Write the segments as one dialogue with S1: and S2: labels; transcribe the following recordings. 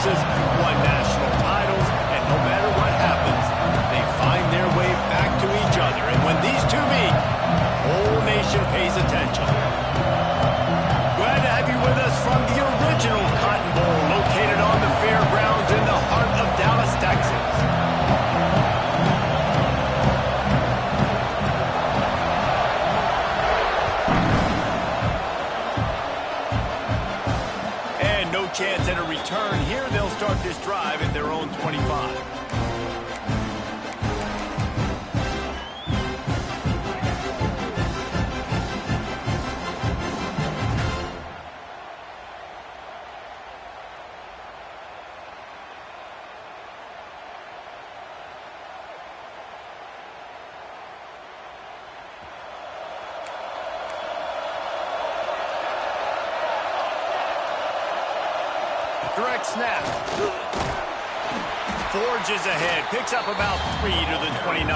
S1: conferences, won national titles, and no matter what happens, they find their way back to each other. And when these two meet, the whole nation pays attention. Glad to have you with us from the original Cotton Bowl, located on the fairgrounds in the heart of Dallas, Texas. And no chance at a return here. They'll start this drive at their own 25. Direct snap. Forges ahead. Picks up about 3 to the 29.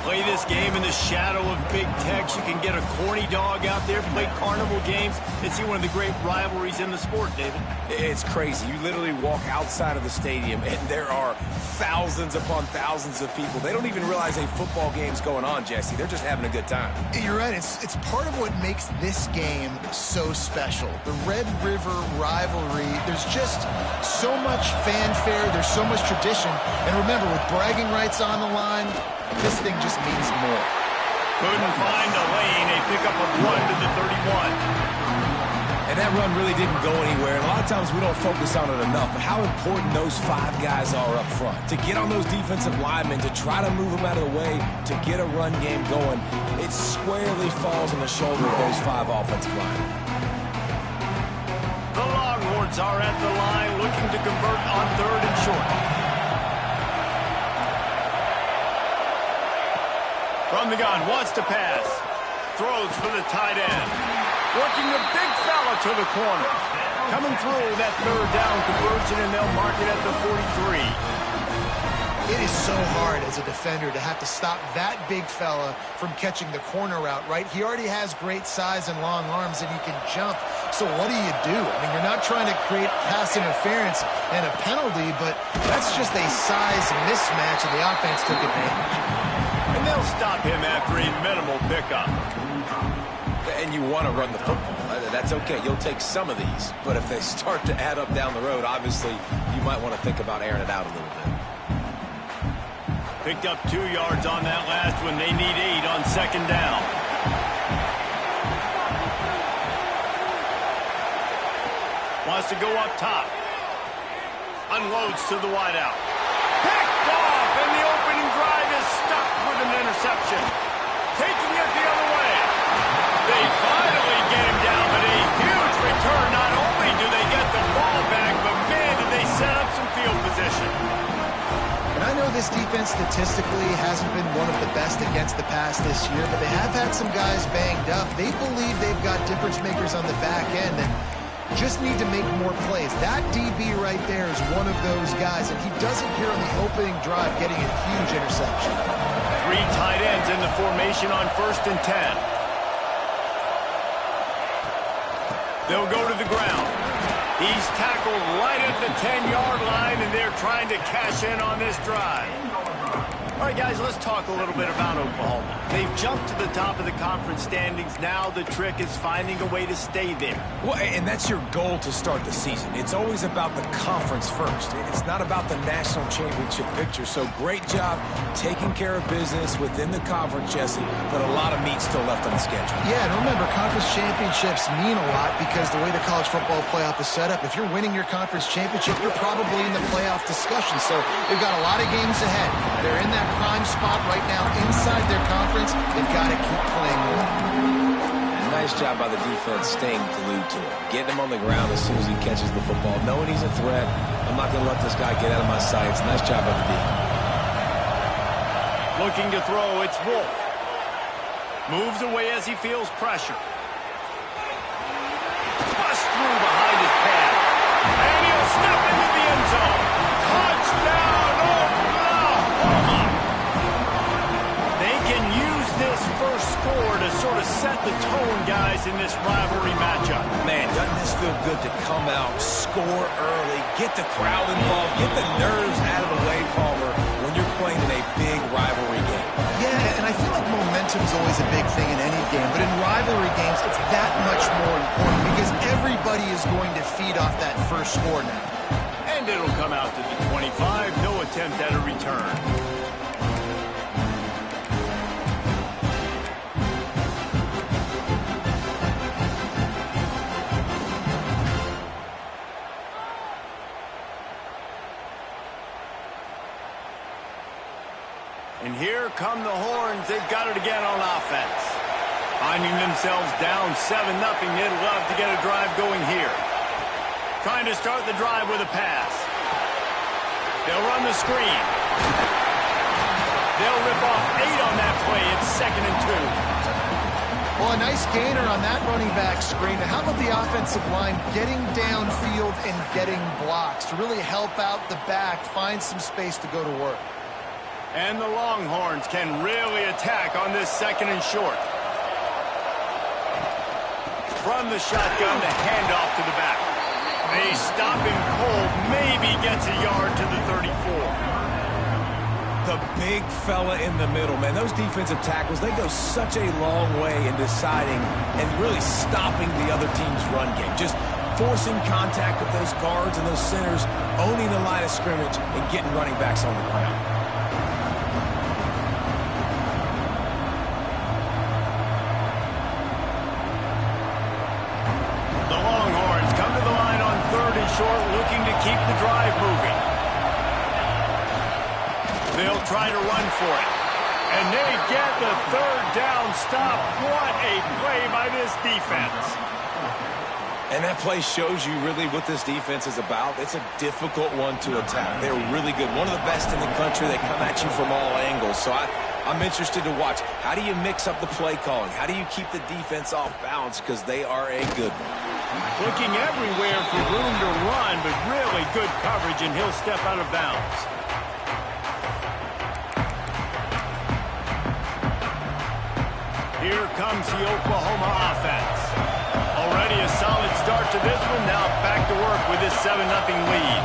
S1: Play this game in the shadow of Big Tex. You can get a corny dog out there, play carnival games, and see one of the great rivalries in the sport, David.
S2: It's crazy. You literally walk outside of the stadium, and there are thousands upon thousands of people. They don't even realize a football game's going on, Jesse. They're just having a good time.
S3: You're right. It's part of what makes this game so special. The Red River rivalry, there's just so much fanfare. There's so much tradition. And remember, with bragging rights on the line, this thing just means more.
S1: Couldn't find a lane. A pickup of 1 to the 31.
S2: And that run really didn't go anywhere. And a lot of times we don't focus on it enough, but how important those 5 guys are up front. To get on those defensive linemen, to try to move them out of the way, to get a run game going, it squarely falls on the shoulder of those 5 offensive linemen.
S1: The Longhorns are at the line looking to convert on 3rd and short. From the gun, wants to pass. Throws for the tight end. Working the big fella to the corner. Coming through that 3rd down conversion, and they'll mark it at the 43.
S3: It is so hard as a defender to have to stop that big fella from catching the corner route, right? He already has great size and long arms, and he can jump. So what do? I mean, you're not trying to create pass interference and a penalty, but that's just a size mismatch, and the offense took advantage.
S1: And they'll stop him after a minimal pickup.
S2: And you want to run the football. That's okay. You'll take some of these. But if they start to add up down the road, obviously, you might want to think about airing it out a little bit.
S1: Picked up 2 yards on that last one. They need 8 on 2nd down. Wants to go up top. Unloads to the wideout. Picked off, and the opening drive is stuck with an interception. Taking it the other way. They finally get him down, but a huge return. Not only do they get the ball back, but man, did they set up some field position.
S3: And I know this defense statistically hasn't been one of the best against the pass this year, but they have had some guys banged up. They believe they've got difference makers on the back end and just need to make more plays. That DB right there is one of those guys, and he does it here on the opening drive, getting a huge interception.
S1: 3 tight ends in the formation on 1st and 10. They'll go to the ground. He's tackled right at the 10-yard line, and they're trying to cash in on this drive. All right, guys, let's talk a little bit about Oklahoma. They've jumped to the top of the conference standings. Now the trick is finding a way to stay there.
S2: Well, and that's your goal to start the season. It's always about the conference first. It's not about the national championship picture. So great job taking care of business within the conference, Jesse, but a lot of meat still left on the schedule.
S3: Yeah, and remember, conference championships mean a lot because the way the college football playoff is set up, if you're winning your conference championship, you're probably in the playoff discussion. So they've got a lot of games ahead. They're in that prime spot right now inside their conference. They've got to keep playing well.
S2: Nice job by the defense staying glued to him. Getting him on the ground as soon as he catches the football. Knowing he's a threat. I'm not going to let this guy get out of my sights. Nice job by the D.
S1: Looking to throw, it's Wolf. Moves away as he feels pressure. Bust through behind his pad. And he'll step into the end zone. Touchdown, Oklahoma! They can use this first score to sort of set the tone, guys, in this rivalry matchup.
S2: Man, doesn't this feel good to come out, score early, get the crowd involved, get the nerves out of the way, Palmer, when you're playing in a big rivalry game.
S3: Yeah, and I feel like momentum is always a big thing in any game, but in rivalry games, it's that much more important because everybody is going to feed off that first score now.
S1: And it'll come out to the 25, no attempt at a return. And here come the Horns. They've got it again on offense. Finding themselves down 7-0. They'd love to get a drive going here. Trying to start the drive with a pass. They'll run the screen. They'll rip off 8 on that play. It's 2nd and 2.
S3: Well, a nice gainer on that running back screen. Now, how about the offensive line getting downfield and getting blocks to really help out the back, find some space to go to work?
S1: And the Longhorns can really attack on this 2nd and short. From the shotgun, the handoff to the back. A stopping cold maybe gets a yard to the 34.
S2: The big fella in the middle, man. Those defensive tackles, they go such a long way in deciding and really stopping the other team's run game. Just forcing contact with those guards and those centers, owning the line of scrimmage, and getting running backs on the ground.
S1: Short, looking to keep the drive moving. They'll try to run for it. And they get the 3rd down stop. What a play by this defense.
S2: And that play shows you really what this defense is about. It's a difficult one to attack. They're really good. One of the best in the country. They come at you from all angles. So I'm interested to watch. How do you mix up the play calling? How do you keep the defense off balance? Because they are a good one.
S1: Looking everywhere for room to run, but really good coverage, and he'll step out of bounds. Here comes the Oklahoma offense. Already a solid start to this one. Now back to work with this 7-0 lead.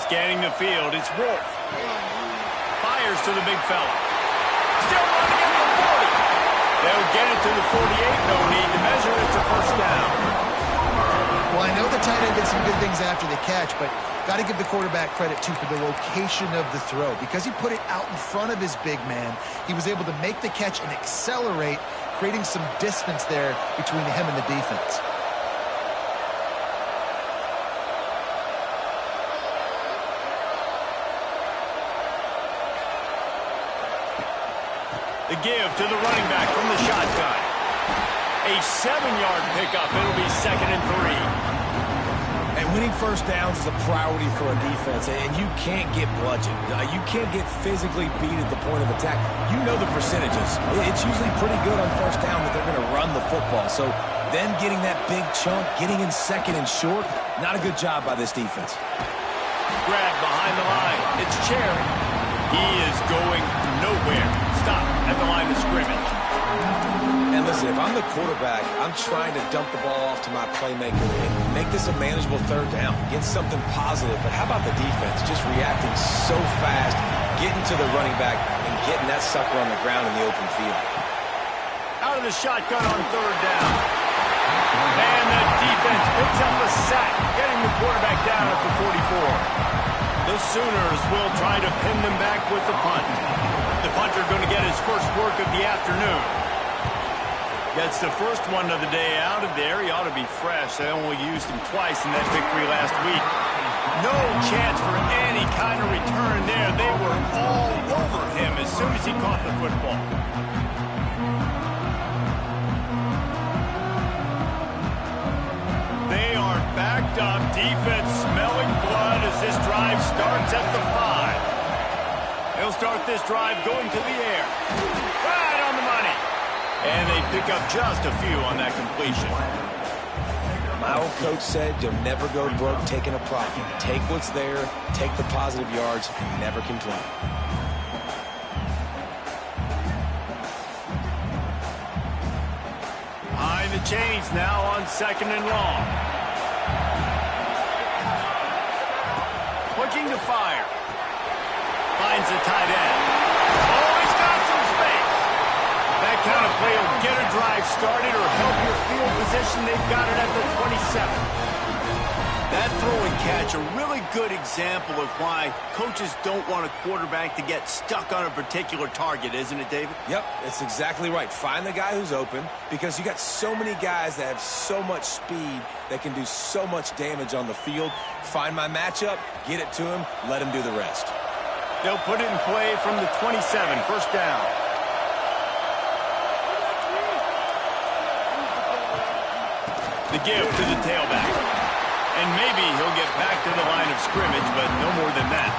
S1: Scanning the field, it's Wolf. Fires to the big fella. Still running at the 40. They'll get it to the 48. No need to measure. It's a 1st down.
S3: Well, I know the tight end did some good things after the catch, but got to give the quarterback credit, too, for the location of the throw. Because he put it out in front of his big man, he was able to make the catch and accelerate, creating some distance there between him and the defense.
S1: The give to the running back from the shotgun. A 7-yard pickup. It'll be 2nd and 3.
S2: And winning 1st downs is a priority for a defense, and you can't get bludgeoned. You can't get physically beat at the point of attack. You know the percentages. It's usually pretty good on 1st down that they're going to run the football. So then getting that big chunk, getting in 2nd and short, not a good job by this defense.
S1: Grab behind the line. It's Cherry. He is going nowhere. Stop at the line of scrimmage.
S2: And listen, if I'm the quarterback, I'm trying to dump the ball off to my playmaker and make this a manageable 3rd down. Get something positive. But how about the defense? Just reacting so fast, getting to the running back, and getting that sucker on the ground in the open field.
S1: Out of the shotgun on 3rd down. And the defense picks up a sack, getting the quarterback down at the 44. The Sooners will try to pin them back with the punt. The punter going to get his first work of the afternoon. Gets the first one of the day out of there. He ought to be fresh. They only used him twice in that victory last week. No chance for any kind of return there. They were all over him as soon as he caught the football. They are backed up. Defense smelling blood as this drive starts at the 5. They'll start this drive going to the air. Right on the money. And they pick up just a few on that completion.
S2: My old coach said you'll never go broke taking a profit. Take what's there, take the positive yards, and never complain.
S1: Behind the chains now on 2nd and long. Looking to fire. Finds the tight end. Oh, he's got some space. That kind of play will get a drive started or help your field position. They've got it at the 27. That throw and catch, a really good example of why coaches don't want a quarterback to get stuck on a particular target, isn't it, David?
S2: Yep, that's exactly right. Find the guy who's open because you got so many guys that have so much speed that can do so much damage on the field. Find my matchup, get it to him, let him do the rest.
S1: They'll put it in play from the 27, first down. The give to the tailback. And maybe he'll get back to the line of scrimmage, but no more than that.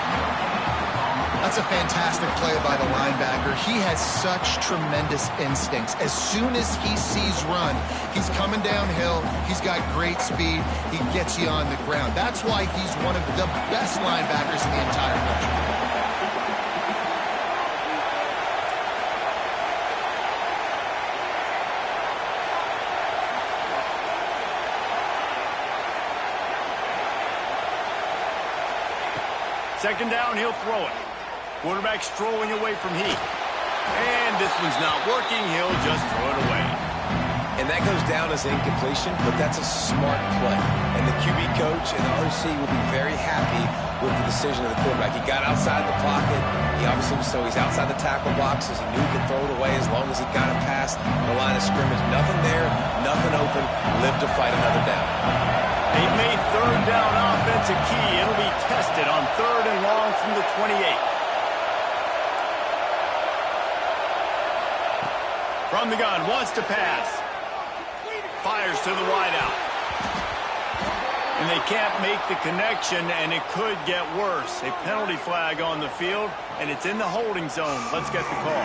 S3: That's a fantastic play by the linebacker. He has such tremendous instincts. As soon as he sees run, he's coming downhill. He's got great speed. He gets you on the ground. That's why he's one of the best linebackers in the entire country.
S1: Second down, he'll throw it. Quarterback strolling away from Heath. And this one's not working. He'll just throw it away.
S2: And that goes down as incompletion, but that's a smart play. And the QB coach and the OC will be very happy with the decision of the quarterback. He got outside the pocket. He obviously was he's outside the tackle boxes. He knew he could throw it away as long as he got it past the line of scrimmage. Nothing there, nothing open. Live to fight another down.
S1: They've made third down offense a key. It'll be tested on 3rd and long from the 28. From the gun, wants to pass. Fires to the wideout. And they can't make the connection, and it could get worse. A penalty flag on the field, and it's in the holding zone. Let's get the call.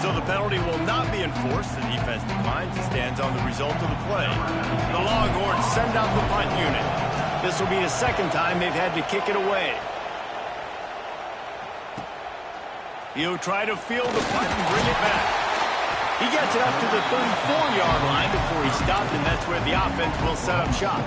S1: So the penalty will not be enforced. The defense declines and stands on the result of the play. The Longhorns send out the punt unit. This will be the second time they've had to kick it away. He'll try to field the punt and bring it back. He gets it up to the 34-yard line before he stopped, and that's where the offense will set up shop.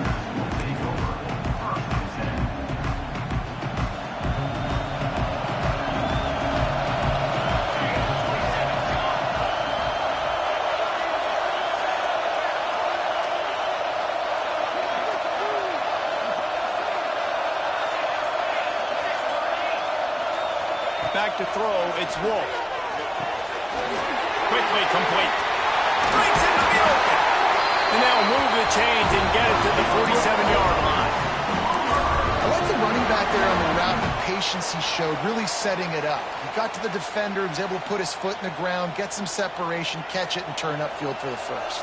S1: Back to throw, it's Wolf. Quickly complete. Straight into the open. And they'll move the chains and get it to the 47-yard line.
S3: I like the running back there on the route, the patience he showed, really setting it up. He got to the defender, was able to put his foot in the ground, get some separation, catch it, and turn upfield for the first.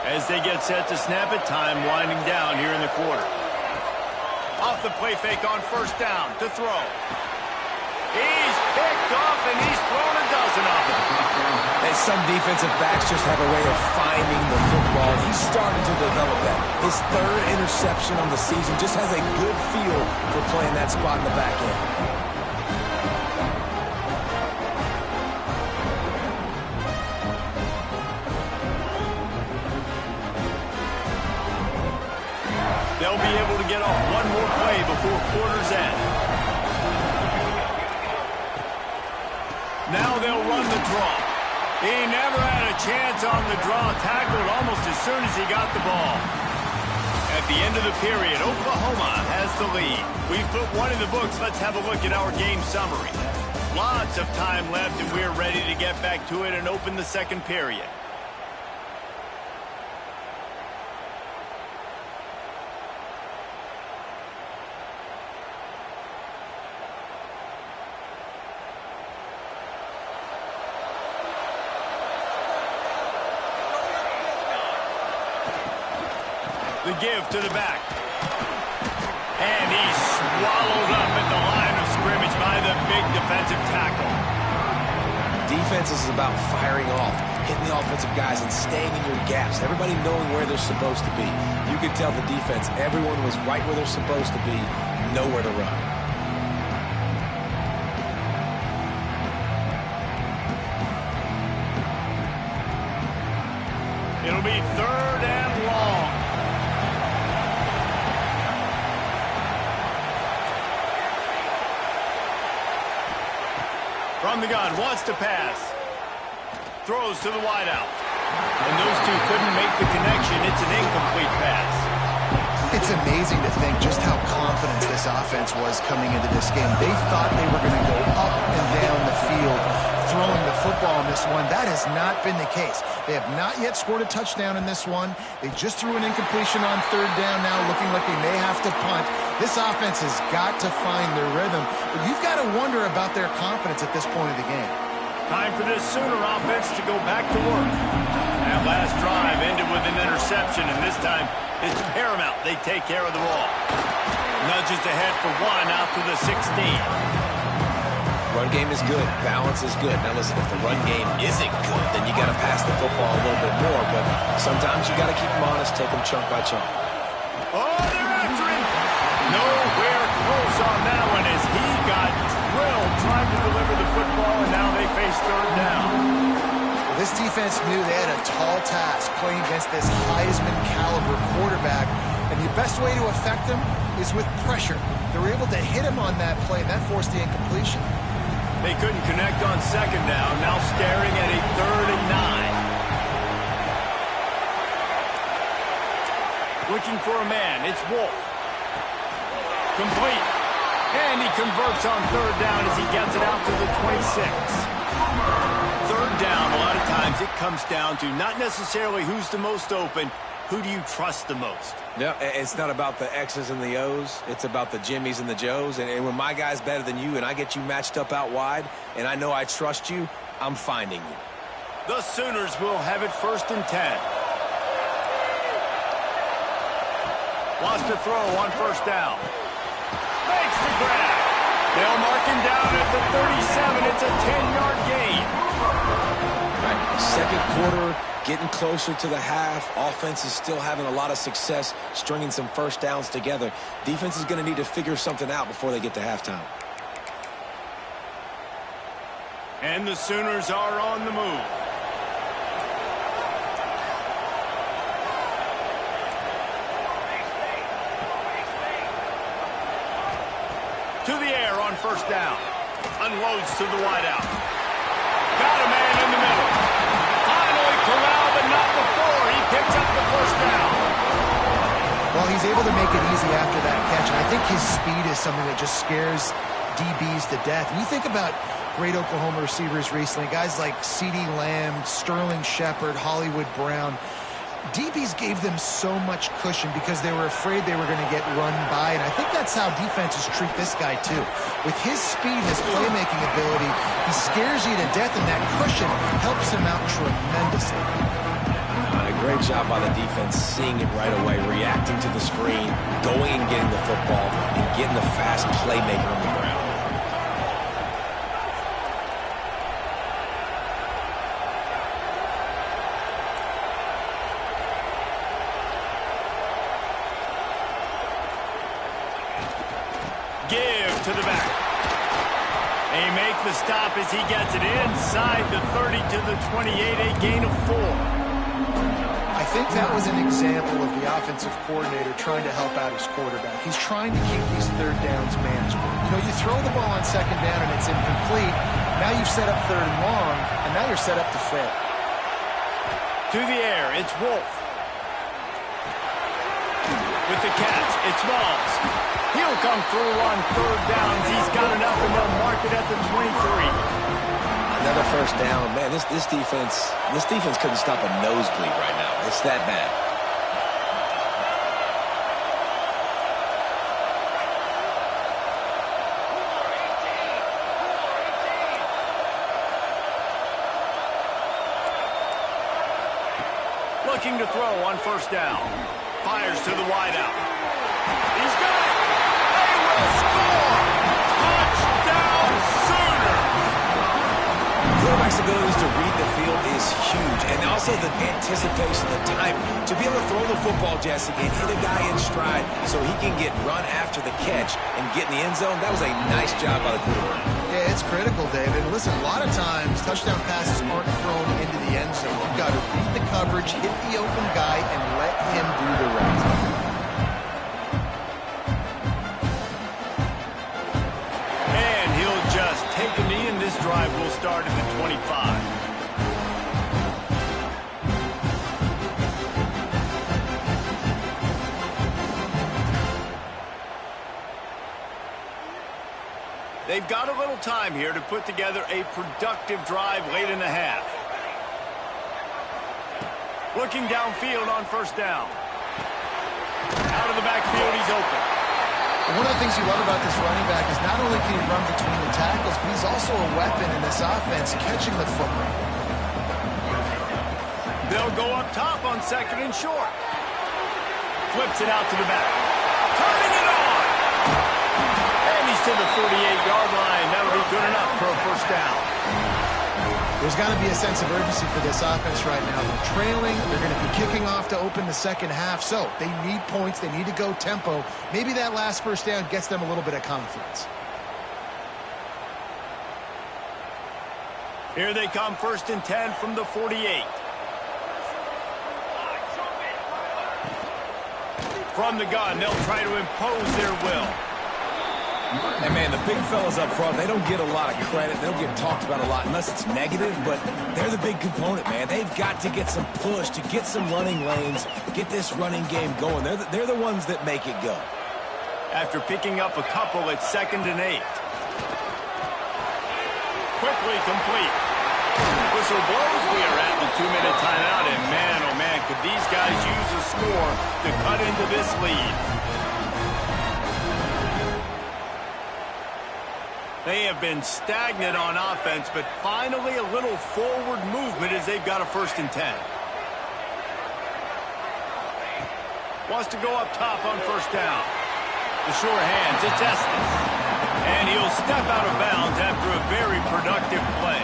S1: As they get set to snap it, time winding down here in the quarter. Off the play fake on first down to throw. He's picked off, and he's thrown a dozen of them.
S2: And some defensive backs just have a way of finding the football. He's starting to develop that. His 3rd interception on the season just has a good feel for playing that spot in the back end.
S1: They'll be able to get off one more play before quarter's end. Now they'll run the draw. He never had a chance on the draw, tackled almost as soon as he got the ball. At the end of the period, Oklahoma has the lead. We've put one in the books. Let's have a look at our game summary. Lots of time left, and we're ready to get back to it and open the second period. The give to the back. And he's swallowed up at the line of scrimmage by the big defensive tackle.
S2: Defense is about firing off. hitting the offensive guys and staying in your gaps, everybody knowing where they're supposed to be. You could tell the defense, everyone was right where they're supposed to be, nowhere to run.
S1: It'll be 3rd and long. From the gun, wants to pass. Throws to the wideout. And those two couldn't make the connection. It's an incomplete pass.
S3: It's amazing to think just how confident this offense was coming into this game. They thought they were going to go up and down the field throwing the football in this one. That has not been the case. They have not yet scored a touchdown in this one. They just threw an incompletion on 3rd down now, looking like they may have to punt. This offense has got to find their rhythm, but you've got to wonder about their confidence at this point of the game.
S1: Time for this Sooner offense to go back to work. That last drive ended with an interception, and this time it's paramount they take care of the ball. Nudges ahead for 1 out to the 16.
S2: Run game is good. Balance is good. Now listen, if the run game isn't good, then you got to pass the football a little bit more, but sometimes you got to keep them honest, take them chunk by chunk.
S1: Oh, they're after him. Nowhere close on that one as he got drilled trying to deliver the football, and now they face 3rd down.
S3: Well, this defense knew they had a tall task playing against this Heisman caliber quarterback, and the best way to affect him is with pressure. They were able to hit him on that play, and that forced the incompletion.
S1: They couldn't connect on 2nd down, now staring at a 3rd and 9. Looking for a man, it's Wolf. Complete. And he converts on 3rd down as he gets it out to the 26. 3rd down, a lot of times it comes down to not necessarily who's the most open, who do you trust the most?
S2: No, it's not about the X's and the O's. It's about the Jimmys and the Joes. And when my guy's better than you and I get you matched up out wide and I know I trust you, I'm finding you.
S1: The Sooners will have it 1st and 10. Wants to throw on 1st down. Makes the grab. They'll mark him down at the 37. It's a 10-yard gain.
S2: Right. 2nd quarter, getting closer to the half. Offense is still having a lot of success stringing some 1st downs together. Defense is going to need to figure something out before they get to halftime.
S1: And the Sooners are on the move. To the air on 1st down. Unloads to the wideout. Got a man in the middle. Finally corralled, but not before. He picks up the 1st down.
S3: Well, he's able to make it easy after that catch, and I think his speed is something that just scares DBs to death. When you think about great Oklahoma receivers recently, guys like CeeDee Lamb, Sterling Shepard, Hollywood Brown, DBs gave them so much cushion because they were afraid they were going to get run by, and I think that's how defenses treat this guy too. With his speed and his playmaking ability, he scares you to death, and that cushion helps him out tremendously.
S2: A great job by the defense, seeing it right away, reacting to the screen, going and getting the football, and getting the fast playmaker on the ground.
S1: Give to the back. They make the stop as he gets it inside the 30 to the 28, a gain of 4.
S3: I think that was an example of the offensive coordinator trying to help out his quarterback. He's trying to keep these 3rd downs manageable. You know, you throw the ball on 2nd down and it's incomplete. Now you've set up 3rd and long, and now you're set up to fail.
S1: To the air, it's Wolf. With the catch, it's Smalls. He'll come through on 3rd downs. He's got enough, and they'll mark it at the 23.
S2: Another 1st down. Man, this defense couldn't stop a nosebleed right now. It's that bad.
S1: Looking to throw on 1st down. Fires to the wideout. He's got it. They will score. Touchdown Sooners.
S2: Quarterback's abilities to read the field is huge, also the anticipation, the time to be able to throw the football, Jesse, and hit a guy in stride so he can get run after the catch and get in the end zone. That was a nice job by the quarterback.
S3: Yeah, it's critical, David. Listen, a lot of times touchdown passes aren't thrown into the end zone. You've got to read the coverage, hit the open guy, and let him do the rest.
S1: And he'll just take a knee, and this drive will start at the 25. They've got a little time here to put together a productive drive late in the half. Looking downfield on first down. Out of the backfield, he's open.
S3: And one of the things you love about this running back is not only can he run between the tackles, but he's also a weapon in this offense, catching the football.
S1: They'll go up top on second and short. Flips it out to the back. Turning it on. And he's to the 48-yard line. That'll be good enough for a first down.
S3: There's got to be a sense of urgency for this offense right now. They're trailing. They're going to be kicking off to open the second half. So they need points. They need to go tempo. Maybe that last first down gets them a little bit of confidence.
S1: Here they come, first and 10 from the 48. From the gun, they'll try to impose their will.
S2: And, man, the big fellas up front, they don't get a lot of credit. They don't get talked about a lot unless it's negative, but they're the big component, man. They've got to get some push, to get some running lanes, get this running game going. They're the ones that make it go.
S1: After picking up a couple, it's 2nd and 8. Quickly complete. Whistle blows. We are at the 2-minute timeout, and man, oh man, could these guys use a score to cut into this lead. They have been stagnant on offense, but finally a little forward movement as they've got a 1st and 10. Wants to go up top on first down. The sure hands, it's Estes. And he'll step out of bounds after a very productive play.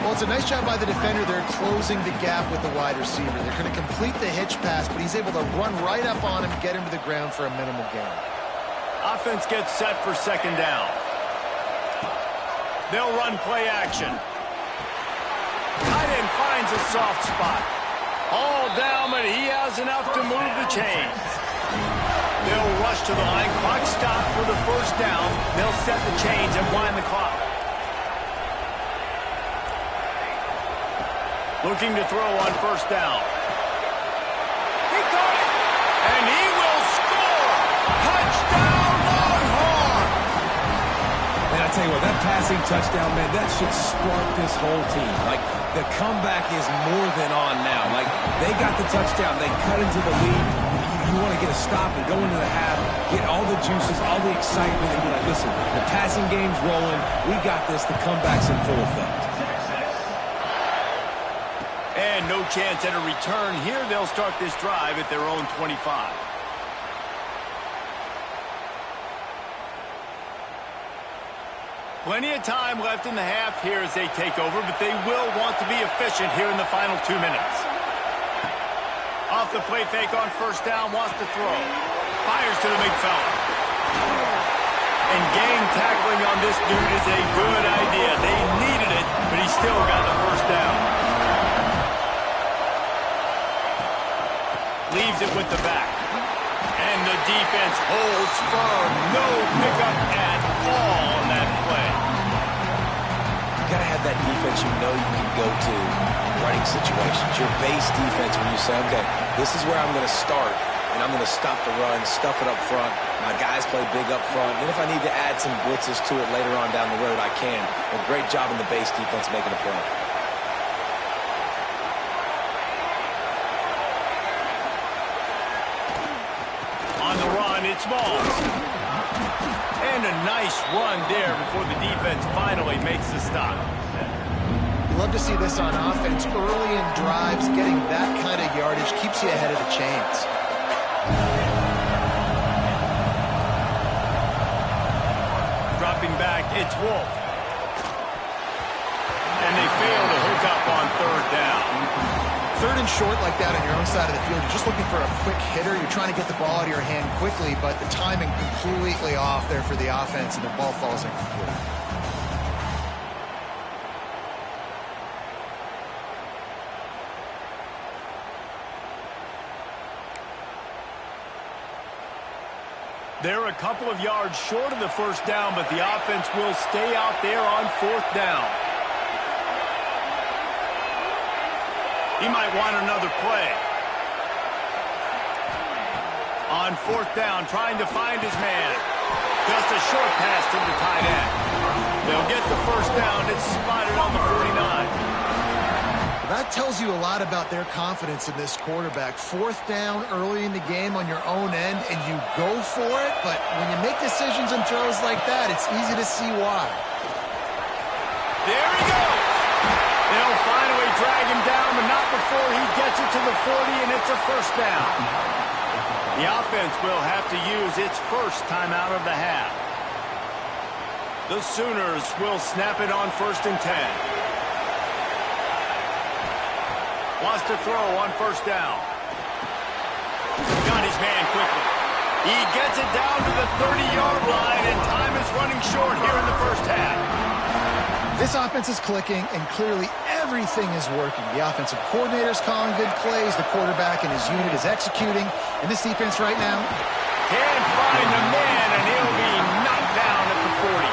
S3: Well, it's a nice job by the defender. They're closing the gap with the wide receiver. They're going to complete the hitch pass, but he's able to run right up on him, get him to the ground for a minimal gain.
S1: Offense gets set for 2nd down. They'll run play action. Tight end finds a soft spot. All down, but he has enough to move the chains. They'll rush to the line. Clock stop for the first down. They'll set the chains and wind the clock. Looking to throw on first down. He caught it. And he will score. Touchdown, Longhorn.
S2: And I tell you what, that passing touchdown, man, that should spark this whole team. Like, the comeback is more than on now. Like, they got the touchdown. They cut into the lead. You want to get a stop and go into the half, get all the juices, all the excitement, and be like, listen, the passing game's rolling. We got this. The comeback's in full effect.
S1: And no chance at a return here. They'll start this drive at their own 25. Plenty of time left in the half here as they take over, but they will want to be efficient here in the final 2 minutes. Off the play fake on first down, wants to throw. Fires to the big fella. And gang tackling on this dude is a good idea. They needed it, but he still got the first down. Leaves it with the back. And the defense holds firm. No pickup at all on that play.
S2: You got to have that defense you know you can go to in running situations. Your base defense when you say, okay, this is where I'm going to start, and I'm going to stop the run, stuff it up front. My guys play big up front. And if I need to add some blitzes to it later on down the road, I can. A great job in the base defense making a play.
S1: It's Moss. And a nice run there before the defense finally makes the stop.
S3: You love to see this on offense. Early in drives, getting that kind of yardage keeps you ahead of the chains.
S1: Dropping back, it's Wolf. And they fail to hook up on third down.
S3: Third and short like that on your own side of the field, you're just looking for a quick hitter. You're trying to get the ball out of your hand quickly, but the timing completely off there for the offense, and the ball falls incomplete.
S1: They're a couple of yards short of the first down, but the offense will stay out there on fourth down. He might want another play. On fourth down, trying to find his man. Just a short pass to the tight end. They'll get the first down. It's spotted on the 49.
S3: That tells you a lot about their confidence in this quarterback. Fourth down early in the game on your own end, and you go for it, but when you make decisions and throws like that, it's easy to see why.
S1: There he goes! They'll finally drag him down, but not before he gets it to the 40, and it's a first down. The offense will have to use its first timeout of the half. The Sooners will snap it on 1st and 10. Wants to throw on first down. Got his man quickly. He gets it down to the 30-yard line, and time is running short here in the first half.
S3: This offense is clicking, and clearly everything is working. The offensive coordinator's calling good plays. The quarterback and his unit is executing. And this defense right now
S1: can't find the man, and he'll be knocked down at the 40.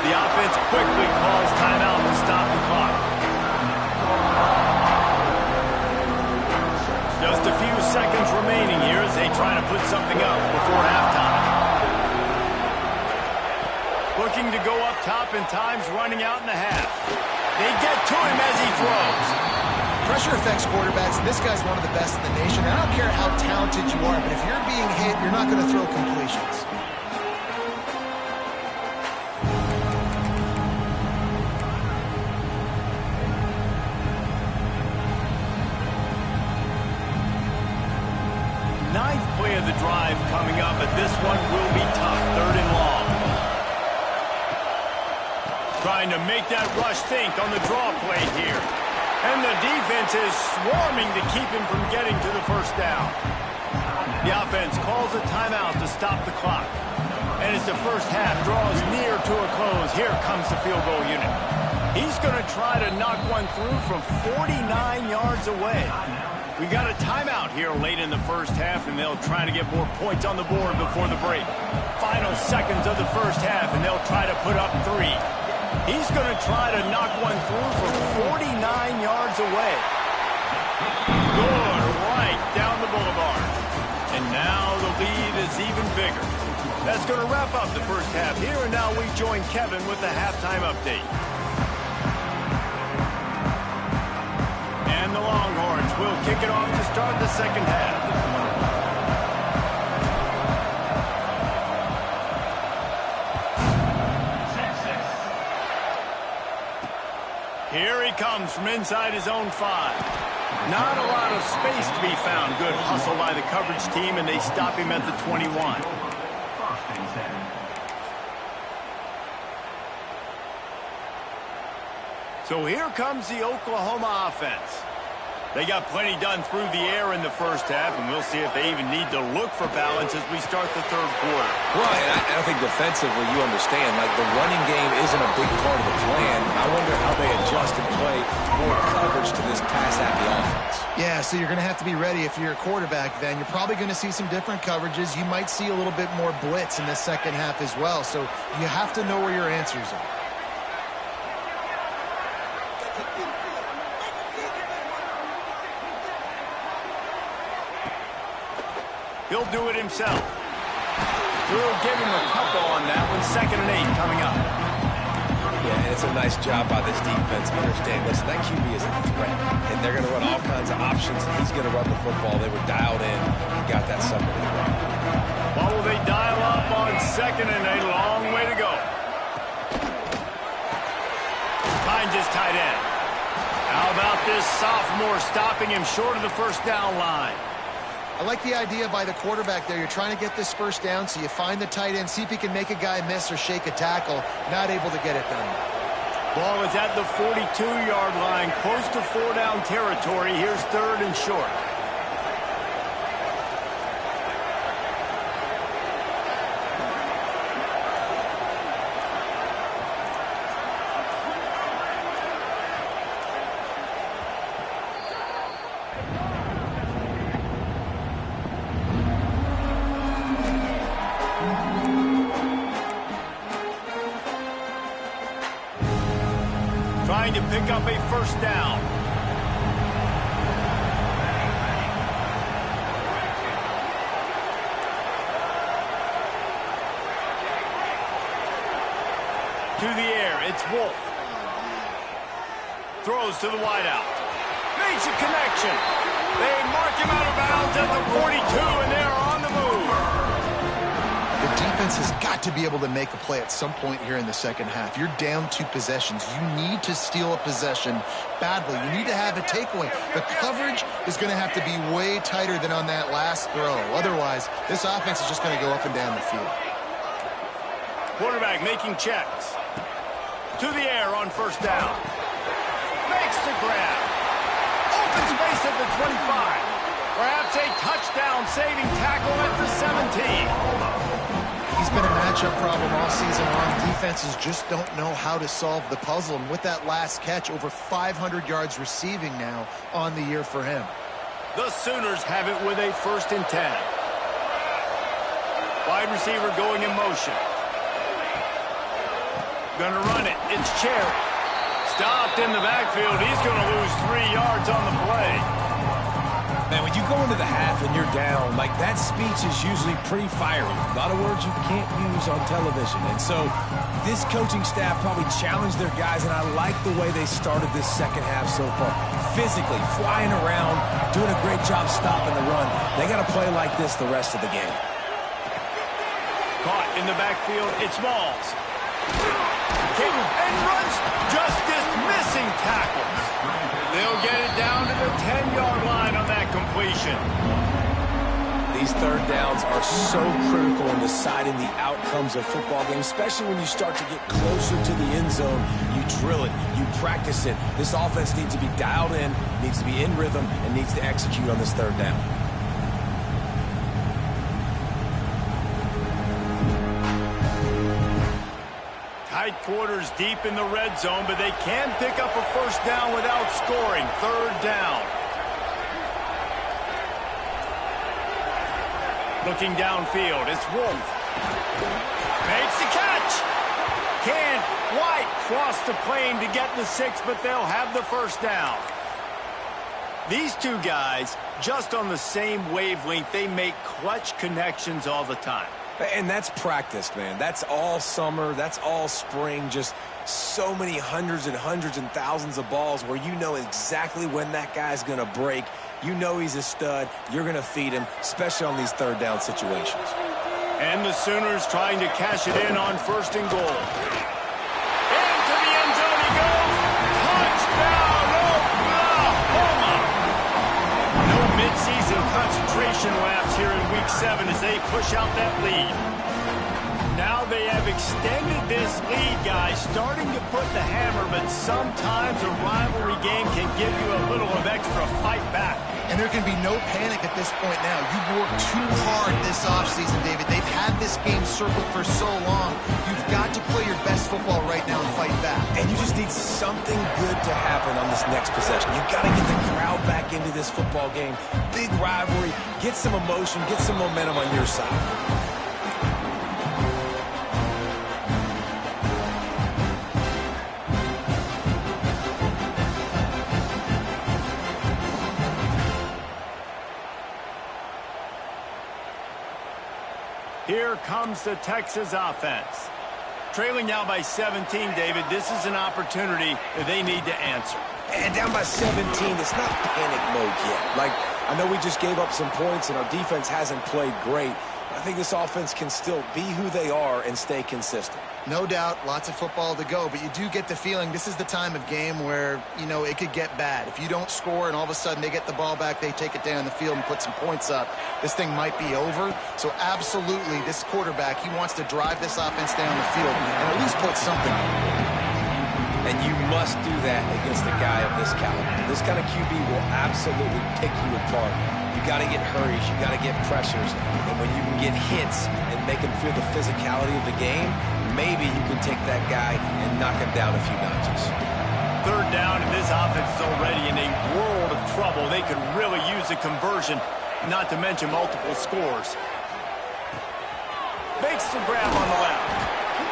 S1: The offense quickly calls timeout to stop the clock. Just a few seconds remaining here as they try to put something up before halftime. Looking to go up top, and time's running out in the half. They get to him as he throws.
S3: Pressure affects quarterbacks, and this guy's one of the best in the nation. I don't care how talented you are, but if you're being hit, you're not going to throw completions.
S1: Ninth play of the drive coming up, but this one will be tough. 3rd and long. Trying to make that rush think on the draw play here. And the defense is swarming to keep him from getting to the first down. The offense calls a timeout to stop the clock. And as the first half draws near to a close, here comes the field goal unit. He's going to try to knock one through from 49 yards away. We got a timeout here late in the first half, and they'll try to get more points on the board before the break. Final seconds of the first half, and they'll try to put up 3. He's going to try to knock one through from 49 yards away. Good, right down the boulevard. And now the lead is even bigger. That's going to wrap up the first half here, and now we join Kevin with the halftime update. And the Longhorns will kick it off to start the second half. Here he comes from inside his own 5. Not a lot of space to be found. Good hustle by the coverage team, and they stop him at the 21. So here comes the Oklahoma offense. They got plenty done through the air in the first half, and we'll see if they even need to look for balance as we start the third quarter.
S2: Well, I think defensively, you understand, like the running game isn't a big part of the plan. I wonder how they adjust and play more coverage to this pass-happy offense.
S3: Yeah, so you're going to have to be ready if you're a quarterback then. You're probably going to see some different coverages. You might see a little bit more blitz in the second half as well, so you have to know where your answers are.
S1: He'll do it himself. We'll give him a couple on that one. 2nd and 8 coming up.
S2: Yeah, and it's a nice job by this defense. Understand, listen, that QB is a threat, and they're going to run all kinds of options. He's going to run the football. They were dialed in and got that somewhere to go.
S1: What will they dial up on 2nd and 8? Long way to go. Finds his tight end. How about this sophomore stopping him short of the first down line?
S3: I like the idea by the quarterback there. You're trying to get this first down, so you find the tight end, see if he can make a guy miss or shake a tackle. Not able to get it done.
S1: Ball is at the 42-yard line, close to 4-down territory. Here's 3rd and short. Trying to pick up a 1st down. To the air, it's Wolf. Throws to the wideout. Makes a connection. They mark him out of bounds at the 42, and they're on the move.
S3: The defense has got to be able to make a play at some point here in the second half. You're down 2 possessions. You need to steal a possession badly. You need to have a takeaway. The coverage is going to have to be way tighter than on that last throw. Otherwise, this offense is just going to go up and down the field.
S1: Quarterback making checks. To the air on 1st down. Makes the grab. Open space at the 25. Perhaps a touchdown-saving tackle at the 17.
S3: He's been a matchup problem all season long. Defenses just don't know how to solve the puzzle. And with that last catch, over 500 yards receiving now on the year for him.
S1: The Sooners have it with a 1st and 10. Wide receiver going in motion. Gonna run it. It's Cherry. Stopped in the backfield. He's gonna lose 3 yards on the play.
S2: Man, when you go into the half and you're down, like, that speech is usually pretty fiery. A lot of words you can't use on television. And so this coaching staff probably challenged their guys, and I like the way they started this second half so far. Physically, flying around, doing a great job stopping the run. They got to play like this the rest of the game.
S1: Caught in the backfield, it's Smalls. And runs, just dismissing tackles. They'll get it down to the 10-yard line on that completion.
S2: These 3rd downs are so critical in deciding the outcomes of football games, especially when you start to get closer to the end zone. You drill it, you practice it. This offense needs to be dialed in, needs to be in rhythm, and needs to execute on this 3rd down.
S1: Tight quarters deep in the red zone, but they can pick up a 1st down without scoring. 3rd down. Looking downfield, it's Wolf. Makes the catch. Can't quite cross the plane to get the 6, but they'll have the 1st down. These 2 guys, just on the same wavelength, they make clutch connections all the time.
S2: And that's practice, man. That's all summer. That's all spring. Just so many hundreds and thousands of balls where you know exactly when that guy's going to break. You know he's a stud. You're going to feed him, especially on these 3rd down situations.
S1: And the Sooners trying to cash it in on 1st and goal. Into the end zone he goes. Touchdown, Oklahoma! No midseason concentration lapse here in Week 7 as they push out that lead. Now they have extended this lead, guys, starting to put the hammer, but sometimes a rivalry game can give you a little of extra fight back.
S3: And there can be no panic at this point now. You've worked too hard this offseason, David. They've had this game circled for so long. You've got to play your best football right now and fight back.
S2: And you just need something good to happen on this next possession. You've got to get the crowd back into this football game. Big rivalry. Get some emotion. Get some momentum on your side.
S1: Here comes the Texas offense. Trailing now by 17, David, this is an opportunity that they need to answer.
S2: And down by 17, it's not panic mode yet. Like, I know we just gave up some points and our defense hasn't played great. I think this offense can still be who they are and stay consistent.
S3: No doubt, lots of football to go, but you do get the feeling this is the time of game where, you know, it could get bad. If you don't score and all of a sudden they get the ball back, they take it down the field and put some points up, this thing might be over. So absolutely, this quarterback, he wants to drive this offense down the field and at least put something on it.
S2: and you must do that against a guy of this caliber. This kind of QB will absolutely pick you apart. You got to get hurries, you got to get pressures, and when you can get hits and make him feel the physicality of the game, maybe you can take that guy and knock him down a few notches.
S1: Third down, and this offense is already in a world of trouble. They could really use a conversion, not to mention multiple scores. Makes the grab on the left.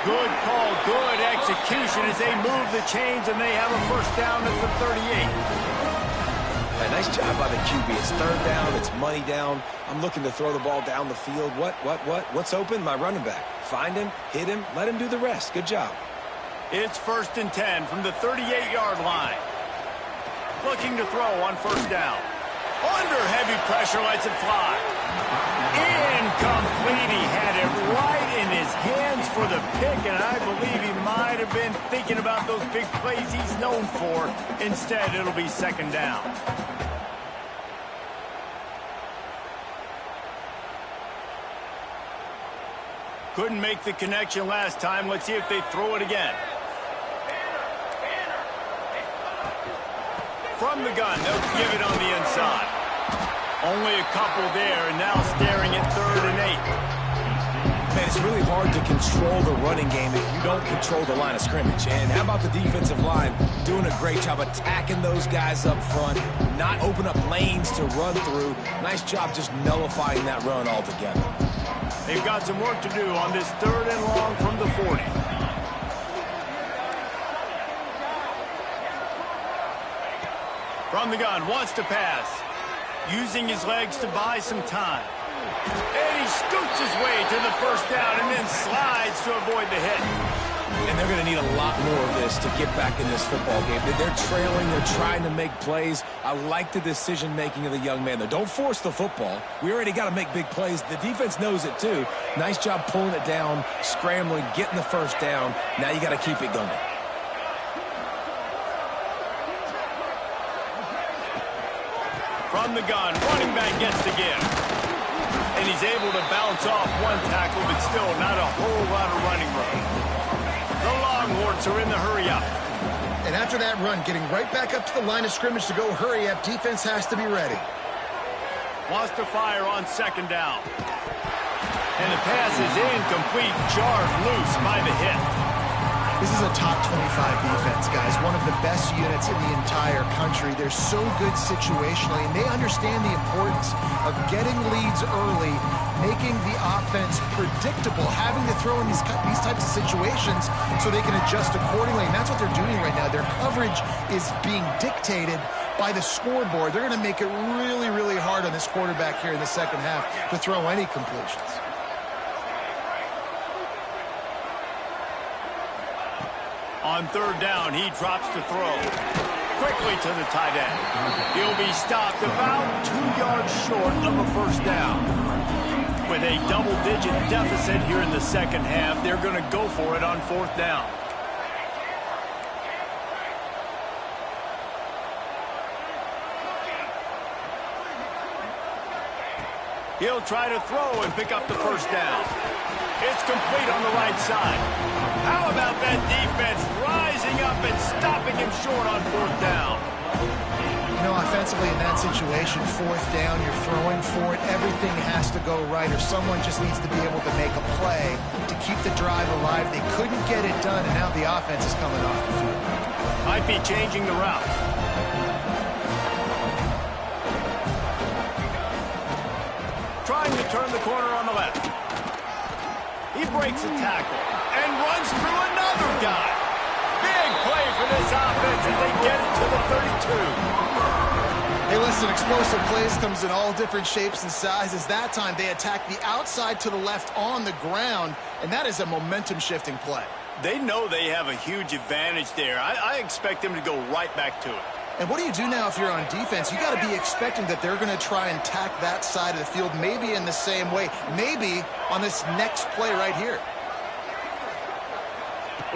S1: Good call, good execution as they move the chains, and they have a first down at the 38.
S2: A nice job by the QB. It's third down, it's money down. I'm looking to throw the ball down the field. What's open? My running back. Find him, hit him, let him do the rest. Good job.
S1: It's 1st and 10 from the 38-yard line. Looking to throw on first down. Under heavy pressure, lets it fly. Incomplete. He had it right in his hands for the pick, and I believe he might have been thinking about those big plays he's known for. Instead, it'll be second down. Couldn't make the connection last time. Let's see if they throw it again. From the gun, they'll give it on the inside. Only a couple there, and now staring at 3rd and 8.
S2: Man, it's really hard to control the running game if you don't control the line of scrimmage. And how about the defensive line doing a great job attacking those guys up front, not open up lanes to run through. Nice job just nullifying that run altogether.
S1: They've got some work to do on this 3rd and long from the 40. From the gun, wants to pass. Using his legs to buy some time. And he scoots his way to the first down and then slides to avoid the hit.
S2: And they're going to need a lot more of this to get back in this football game. They're trailing. They're trying to make plays. I like the decision-making of the young man there. Don't force the football. We already got to make big plays. The defense knows it, too. Nice job pulling it down, scrambling, getting the first down. Now you got to keep it going.
S1: From the gun, running back gets the give. And he's able to bounce off one tackle, but still not a whole lot of running room. The Longhorns are in the hurry-up.
S3: And after that run, getting right back up to the line of scrimmage to go hurry-up, defense has to be ready.
S1: Wants to fire on second down. And the pass is incomplete, jarred loose by the hit.
S3: This is a top 25 defense, guys. One of the best units in the entire country. They're so good situationally, and they understand the importance of getting leads early, making the offense predictable, having to throw in these types of situations so they can adjust accordingly. And that's what they're doing right now. Their coverage is being dictated by the scoreboard. They're going to make it really, really hard on this quarterback here in the second half to throw any completions.
S1: On third down, he drops to throw. Quickly to the tight end. He'll be stopped about 2 yards short of a first down. With a double-digit deficit here in the second half, they're going to go for it on fourth down. He'll try to throw and pick up the first down. It's complete on the right side. How about that defense rising up and stopping him short on fourth down?
S3: You know, offensively in that situation, fourth down, you're throwing for it. Everything has to go right, or someone just needs to be able to make a play to keep the drive alive. They couldn't get it done, and now the offense is coming off the field.
S1: Might be changing the route. Trying to turn the corner on the left. He breaks a tackle and runs through another guy. Big play for this offense as they get it to the 32.
S3: Hey, listen, explosive plays comes in all different shapes and sizes. That time they attack the outside to the left on the ground, and that is a momentum-shifting play.
S1: They know they have a huge advantage there. I expect them to go right back to it.
S3: And what do you do now if you're on defense? You got to be expecting that they're going to try and attack that side of the field, maybe in the same way, maybe on this next play right here.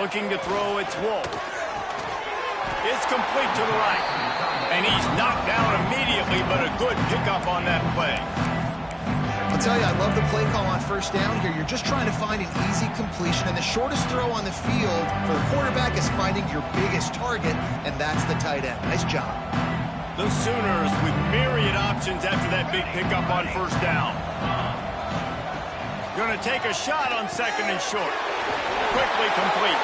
S1: Looking to throw, it's Wolf. It's complete to the right. And he's knocked down immediately, but a good pickup on that play.
S3: Well, tell you, I love the play call on first down here. You're just trying to find an easy completion, and the shortest throw on the field for a quarterback is finding your biggest target, and that's the tight end. Nice job.
S1: The Sooners with myriad options after that big pickup on first down. Going to take a shot on second and short. Quickly complete.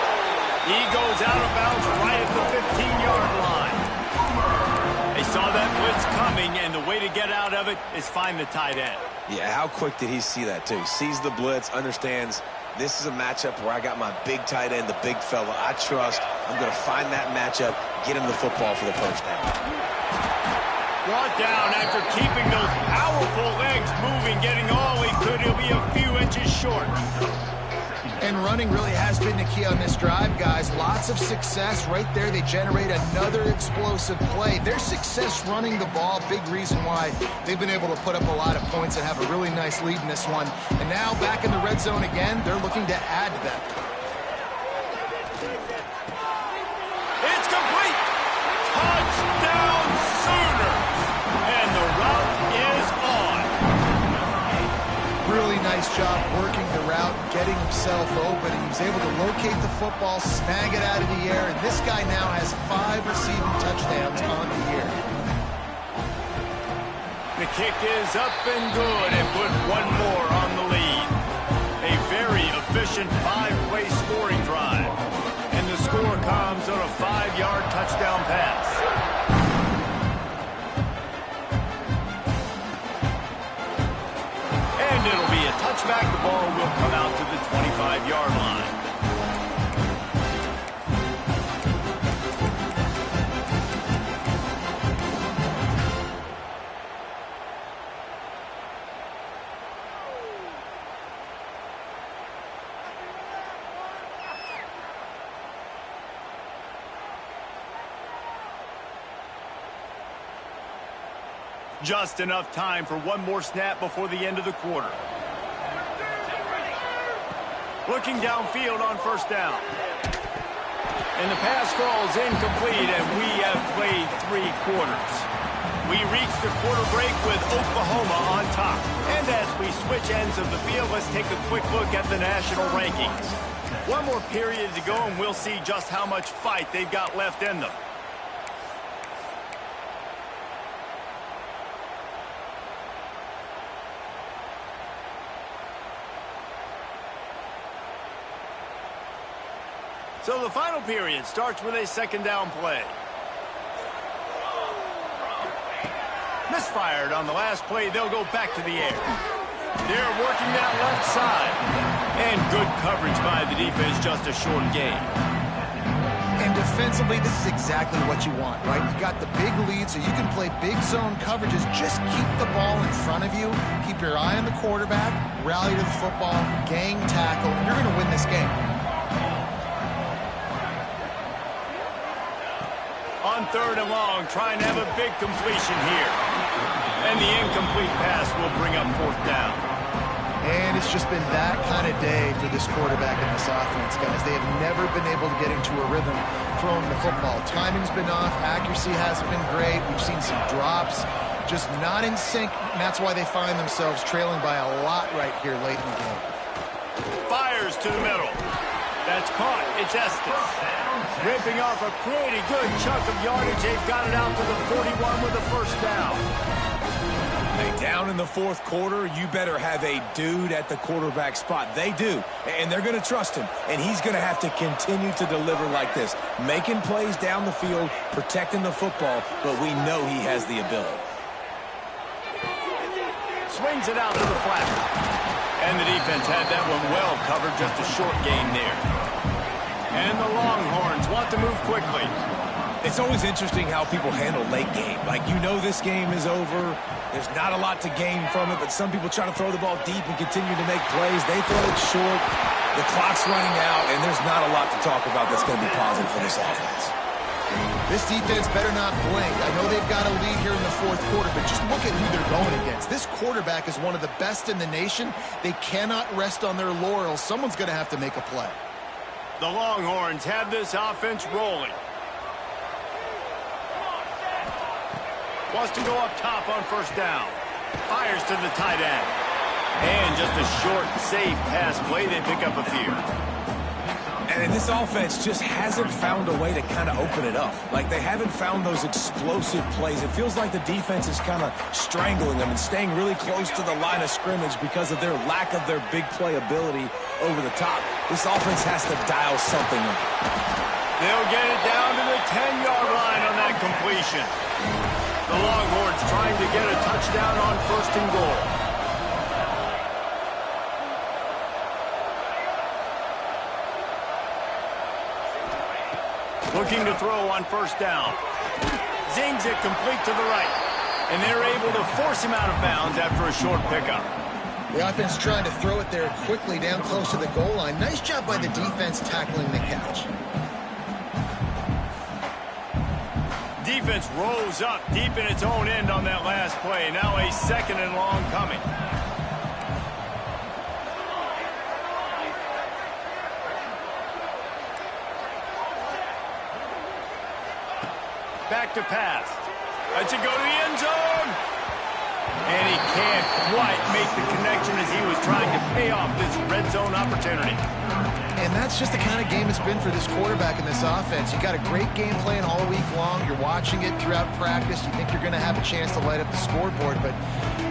S1: He goes out of bounds right at the 15-yard line. They saw that blitz coming, and the way to get out of it is find the tight end.
S2: Yeah, how quick did he see that, too? Sees the blitz, understands this is a matchup where I got my big tight end, the big fella I trust. I'm going to find that matchup, get him the football for the first down.
S1: Brought down after keeping those powerful legs moving, getting all he could. He'll be a few inches short.
S3: And running really has been the key on this drive, guys. Lots of success right there. They generate another explosive play. Their success running the ball, big reason why they've been able to put up a lot of points and have a really nice lead in this one. And now back in the red zone again, they're looking to add to that.
S1: It's complete. Touchdown Sooners. And the route is on.
S3: Really nice job working the route, getting himself open. He was able to locate the football, snag it out of the air, and this guy now has 5 receiving touchdowns on the year.
S1: The kick is up and good, and put one more on the lead. A very efficient 5-play scoring drive. And the score comes on a 5-yard touchdown pass. And it'll be a touchback. The ball will come out to the 25-yard line. Just enough time for one more snap before the end of the quarter. Looking downfield on first down. And the pass falls incomplete, and we have played 3 quarters. We reach the quarter break with Oklahoma on top. And as we switch ends of the field, let's take a quick look at the national rankings. One more period to go, and we'll see just how much fight they've got left in them. So the final period starts with a second down play. Misfired on the last play. They'll go back to the air. They're working that left side. And good coverage by the defense, just a short gain.
S3: And defensively, this is exactly what you want, right? You got the big lead, so you can play big zone coverages. Just keep the ball in front of you. Keep your eye on the quarterback. Rally to the football. Gang tackle. You're going to win this game.
S1: On third and long, trying to have a big completion here. And the incomplete pass will bring up fourth down.
S3: And it's just been that kind of day for this quarterback in this offense, guys. They have never been able to get into a rhythm throwing the football. Timing's been off. Accuracy hasn't been great. We've seen some drops. Just not in sync, and that's why they find themselves trailing by a lot right here late in the game.
S1: Fires to the middle. That's caught. It's Estes. Ripping off a pretty good chunk of yardage. They've got it out to the 41 with a first down.
S2: Hey, down in the fourth quarter, you better have a dude at the quarterback spot. They do, and they're going to trust him. And he's going to have to continue to deliver like this, making plays down the field, protecting the football, but we know he has the ability.
S1: Swings it out to the flat. And the defense had that one well covered, just a short gain there. And the Longhorns want to move quickly.
S2: It's always interesting how people handle late game. Like, you know this game is over. There's not a lot to gain from it, but some people try to throw the ball deep and continue to make plays. They throw it short. The clock's running out, and there's not a lot to talk about that's going to be positive for this offense.
S3: This defense better not blink. I know they've got a lead here in the fourth quarter, but just look at who they're going against. This quarterback is one of the best in the nation. They cannot rest on their laurels. Someone's going to have to make a play.
S1: The Longhorns have this offense rolling. Wants to go up top on first down. Fires to the tight end. And just a short, safe pass play, they pick up a few.
S2: And this offense just hasn't found a way to kind of open it up. Like, they haven't found those explosive plays. It feels like the defense is kind of strangling them and staying really close to the line of scrimmage because of their lack of their big play ability over the top. This offense has to dial something in.
S1: They'll get it down to the 10-yard line on that completion. The Longhorns trying to get a touchdown on 1st and goal. Looking to throw on 1st down. Zings it complete to the right. And they're able to force him out of bounds after a short pickup.
S3: The offense trying to throw it there quickly down close to the goal line. Nice job by the defense tackling the catch.
S1: Defense rolls up deep in its own end on that last play. Now a 2nd and long coming. Back to pass. Lets it go to the end zone. And he can't quite make the connection as he was trying to pay off this red zone opportunity.
S3: And that's just the kind of game it's been for this quarterback in this offense. You got a great game plan all week long. You're watching it throughout practice. You think you're going to have a chance to light up the scoreboard, but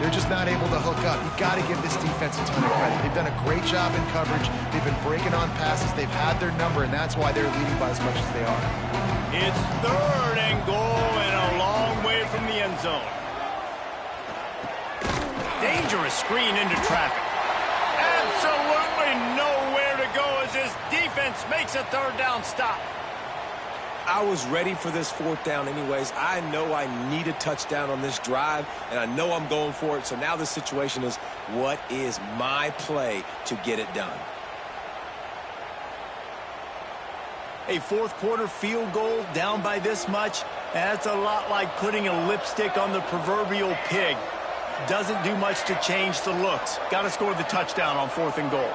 S3: they're just not able to hook up. You got to give this defense a ton of credit. They've done a great job in coverage. They've been breaking on passes. They've had their number, and that's why they're leading by as much as they are.
S1: It's 3rd and goal and a long way from the end zone. Dangerous screen into traffic. Absolutely nowhere to go as this defense makes a 3rd down stop.
S2: I was ready for this 4th down anyways. I know I need a touchdown on this drive, and I know I'm going for it. So now the situation is, what is my play to get it done?
S1: A 4th quarter field goal down by this much, that's a lot like putting a lipstick on the proverbial pig. Doesn't do much to change the looks. Got to score the touchdown on 4th and goal.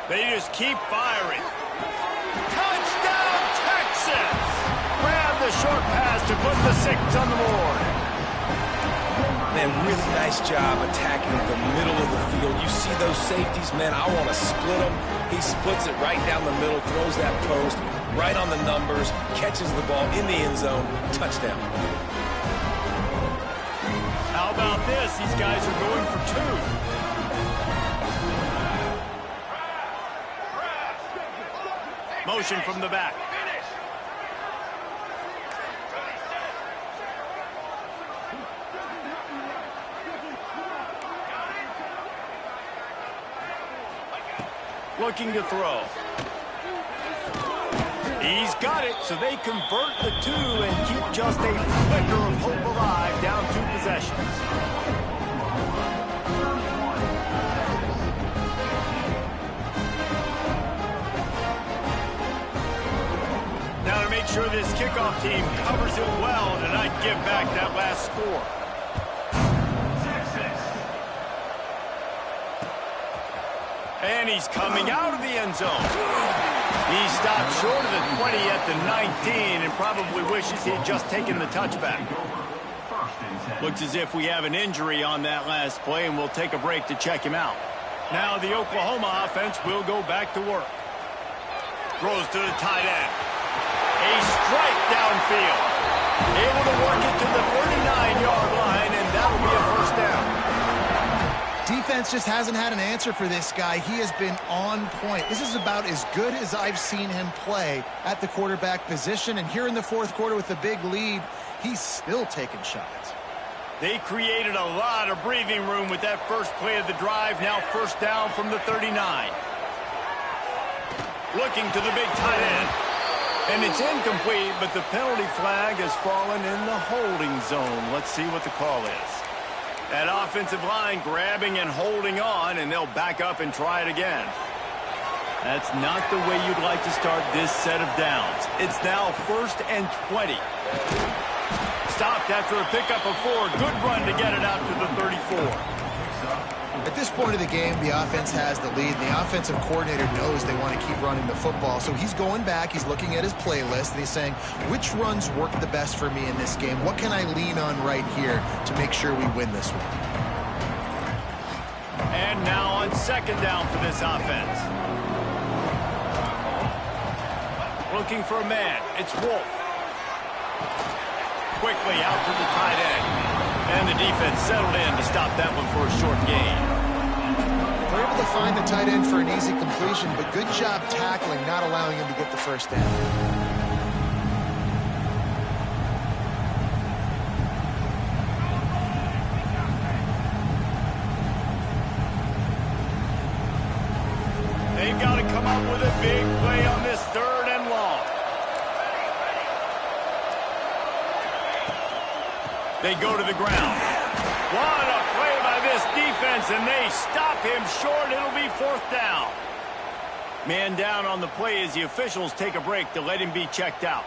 S1: They just keep firing. Touchdown, Texas! Grab the short pass to put the 6 on the board.
S2: Man, really nice job attacking the middle of the field. You see those safeties, man, I want to split them. He splits it right down the middle, throws that post, right on the numbers, catches the ball in the end zone, touchdown.
S1: How about this? These guys are going for 2. Motion from the back. Looking to throw. He's got it, so they convert the 2 and keep just a flicker of hope alive, down 2 possessions. Now to make sure this kickoff team covers it well to not give back that last score. And he's coming out of the end zone. He stopped short of the 20 at the 19 and probably wishes he had just taken the touchback. Looks as if we have an injury on that last play, and we'll take a break to check him out. Now the Oklahoma offense will go back to work. Throws to the tight end. A strike downfield. Able to work it to the 39-yard line, and that'll be a 1st down.
S3: Defense just hasn't had an answer for this guy. He has been on point. This is about as good as I've seen him play at the quarterback position. And here in the 4th quarter with the big lead, he's still taking shots.
S1: They created a lot of breathing room with that first play of the drive. Now 1st down from the 39. Looking to the big tight end. And it's incomplete, but the penalty flag has fallen in the holding zone. Let's see what the call is. That offensive line grabbing and holding on, and they'll back up and try it again. That's not the way you'd like to start this set of downs. It's now 1st and 20. Stopped after a pickup of 4. Good run to get it out to the 34.
S3: At this point of the game, the offense has the lead, and the offensive coordinator knows they want to keep running the football. So he's going back, he's looking at his playlist, and he's saying, which runs work the best for me in this game? What can I lean on right here to make sure we win this one?
S1: And now on second down for this offense. Looking for a man. It's Wolf. Quickly out to the tight end. And the defense settled in to stop that one for a short gain.
S3: We're able to find the tight end for an easy completion, but good job tackling, not allowing him to get the first down.
S1: They've got to come up with a big play on this third and long. They go to the ground. What a play by this defense, and they stop him short. It'll be fourth down. Man down on the play as the officials take a break to let him be checked out.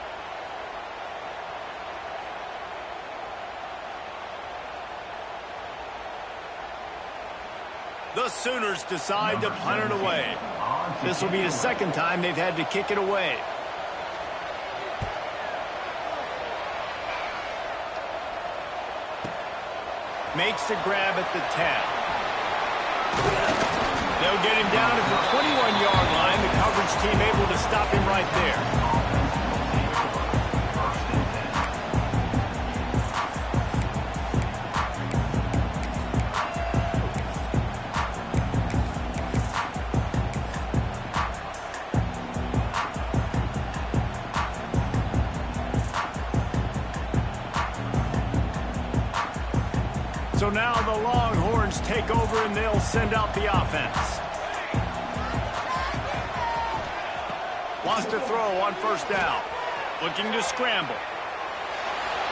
S1: The Sooners decide to punt it away. This will be the second time they've had to kick it away. Makes the grab at the 10. They'll get him down at the 21-yard line. The coverage team able to stop him right there. So now the Longhorns take over and they'll send out the offense. Wants to throw on first down. Looking to scramble.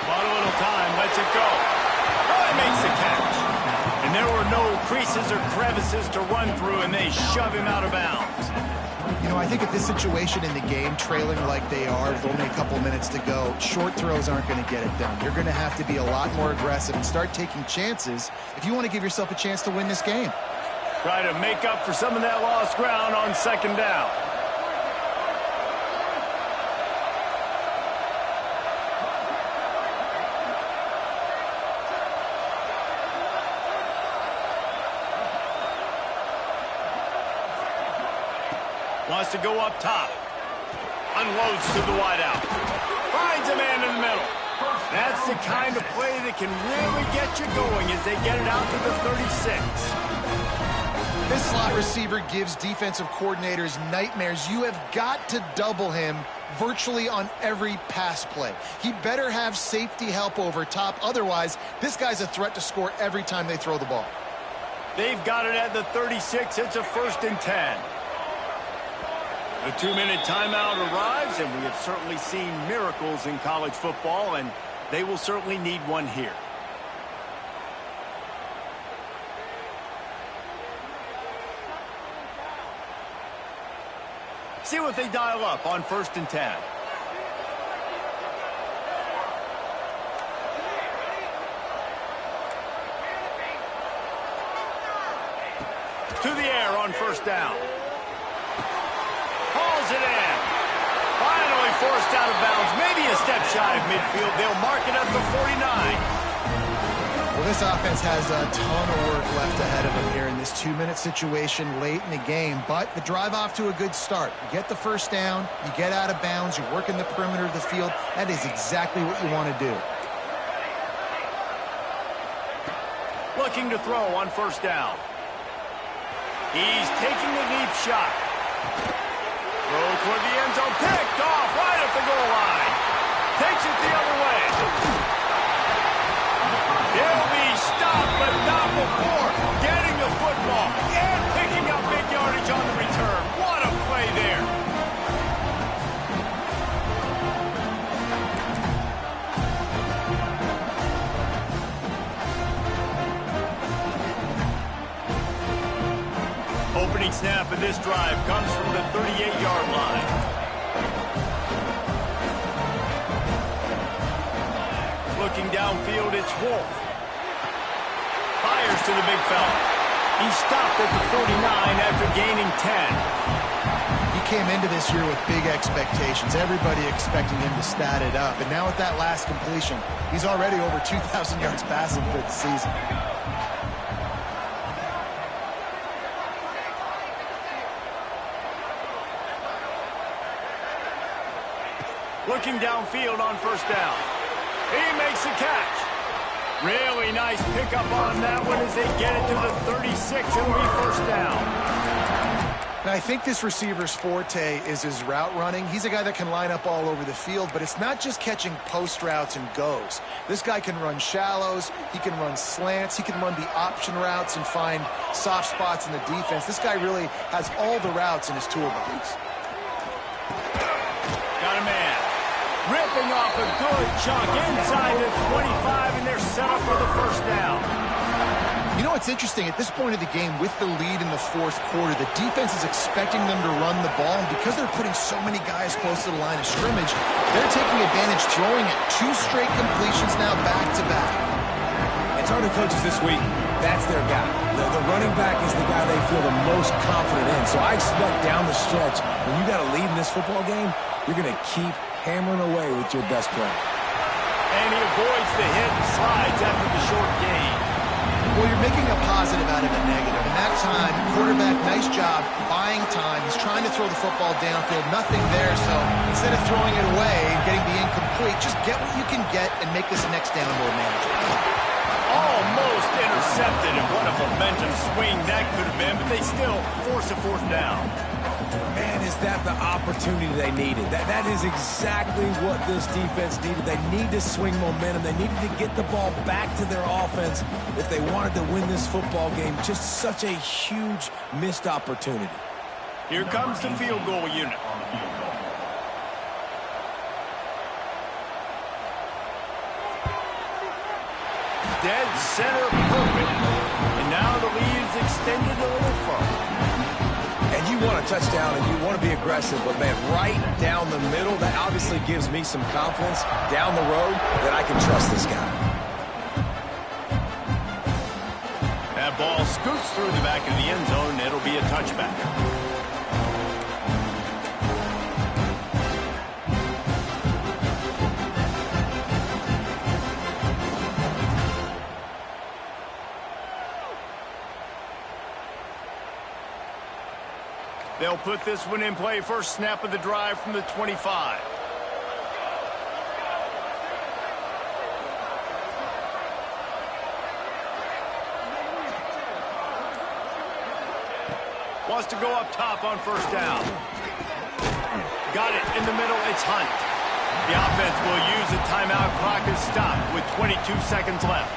S1: Bought a little time, lets it go. Oh, he makes the catch. And there were no creases or crevices to run through, and they shove him out of bounds.
S3: You know, I think at this situation in the game, trailing like they are with only a couple minutes to go, short throws aren't going to get it done. You're going to have to be a lot more aggressive and start taking chances if you want to give yourself a chance to win this game.
S1: Try to make up for some of that lost ground on second down. Wants to go up top. Unloads to the wideout. Finds a man in the middle. That's the kind of play that can really get you going as they get it out to the 36.
S3: This slot receiver gives defensive coordinators nightmares. You have got to double him virtually on every pass play. He better have safety help over top. Otherwise, this guy's a threat to score every time they throw the ball.
S1: They've got it at the 36. It's a 1st and 10. The 2-minute timeout arrives, and we have certainly seen miracles in college football, and they will certainly need one here. See what they dial up on 1st and 10. To the air on first down. Hauls it in. Finally forced out of bounds. Maybe a step shy of midfield. They'll mark it at the 49.
S3: Well, this offense has a ton of work left ahead of them here in this 2-minute situation late in the game. But the drive off to a good start. You get the first down. You get out of bounds. You work in the perimeter of the field. That is exactly what you want to do.
S1: Looking to throw on first down. He's taking a deep shot. Throw toward the end zone, picked off right at the goal line. Takes it the other way. He'll be stopped, but not before getting the football and picking up big yardage on the return. What a play there. Opening snap of this drive comes from the 38-yard line. Looking downfield, it's Wolf. Fires to the big fella. He stopped at the 49 after gaining 10.
S3: He came into this year with big expectations. Everybody expecting him to stat it up. And now with that last completion, he's already over 2,000 yards passing for the season.
S1: Looking downfield on first down. He makes the catch. Really nice pickup on that one as they get it to the 36. It'll be first down.
S3: Now, I think this receiver's forte is his route running. He's a guy that can line up all over the field, but it's not just catching post routes and goes. This guy can run shallows, he can run slants, he can run the option routes and find soft spots in the defense. This guy really has all the routes in his toolbox.
S1: Got a man. Ripping off a good chunk inside the 25, and they're set up for the first down.
S3: You know what's interesting? At this point of the game, with the lead in the fourth quarter, the defense is expecting them to run the ball, and because they're putting so many guys close to the line of scrimmage, they're taking advantage, throwing it 2 straight completions now back-to-back.
S2: And target coaches this week, that's their guy. The running back is the guy they feel the most confident in. So I expect down the stretch, when you got a lead in this football game, you're going to keep hammering away with your best player.
S1: And he avoids the hit and slides after the short gain.
S3: Well, you're making a positive out of a negative. And that time, quarterback, nice job, buying time. He's trying to throw the football downfield. Nothing there, so instead of throwing it away and getting the incomplete, just get what you can get and make this next down more manageable.
S1: Almost intercepted, and what a momentum swing that could have been, but they still force a fourth down.
S2: Man, is that the opportunity they needed. That is exactly what this defense needed. They need to swing momentum. They needed to get the ball back to their offense if they wanted to win this football game. Just such a huge missed opportunity.
S1: Here comes the field goal unit. Dead center perfect. And now the lead is extended a little further.
S2: And you want a touchdown and you want to be aggressive, but man, right down the middle, that obviously gives me some confidence down the road that I can trust this guy.
S1: That ball scoots through the back of the end zone, and it'll be a touchback. They'll put this one in play. First snap of the drive from the 25. Wants to go up top on first down. Got it in the middle. It's Hunt. The offense will use a timeout. Clock is stopped with 22 seconds left.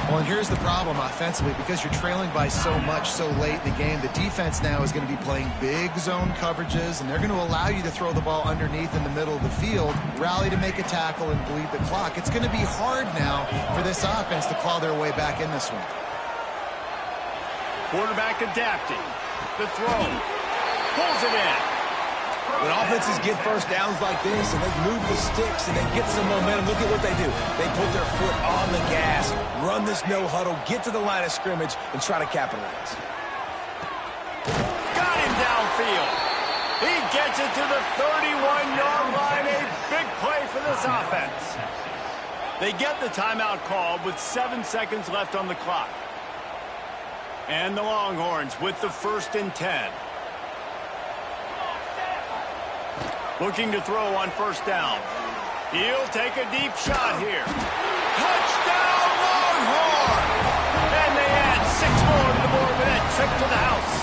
S3: Well, and here's the problem offensively. Because you're trailing by so much so late in the game, the defense now is going to be playing big zone coverages, and they're going to allow you to throw the ball underneath in the middle of the field, rally to make a tackle, and bleed the clock. It's going to be hard now for this offense to claw their way back in this one.
S1: Quarterback adapting. The throw. Pulls it in.
S2: When offenses get first downs like this and they move the sticks and they get some momentum, look at what they do. They put their foot on the gas, run this no huddle, get to the line of scrimmage, and try to capitalize.
S1: Got him downfield. He gets it to the 31-yard line. A big play for this offense. They get the timeout called with 7 seconds left on the clock. And the Longhorns with the 1st and 10. Looking to throw on first down. He'll take a deep shot here. Touchdown, Longhorn! And they add 6 more to the board with that trip to the house.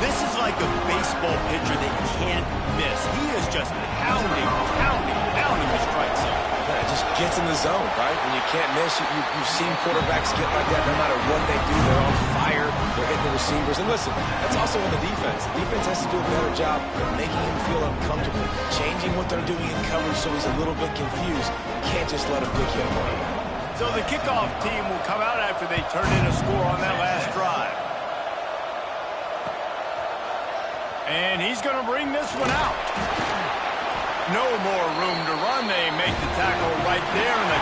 S1: This is like a baseball pitcher that can't miss. He is just pounding the strike zone.
S2: It just gets in the zone, right? When you can't miss, you've seen quarterbacks get like that no matter what they do. They're on fire. They're hitting the receivers. And listen, that's also on the defense. The defense has to do a better job of making him feel uncomfortable, changing what they're doing in coverage so he's a little bit confused. You can't just let him pick him away.
S1: So the kickoff team will come out after they turn in a score on that last drive. And he's going to bring this one out. No more room to run. They make the tackle right there, and the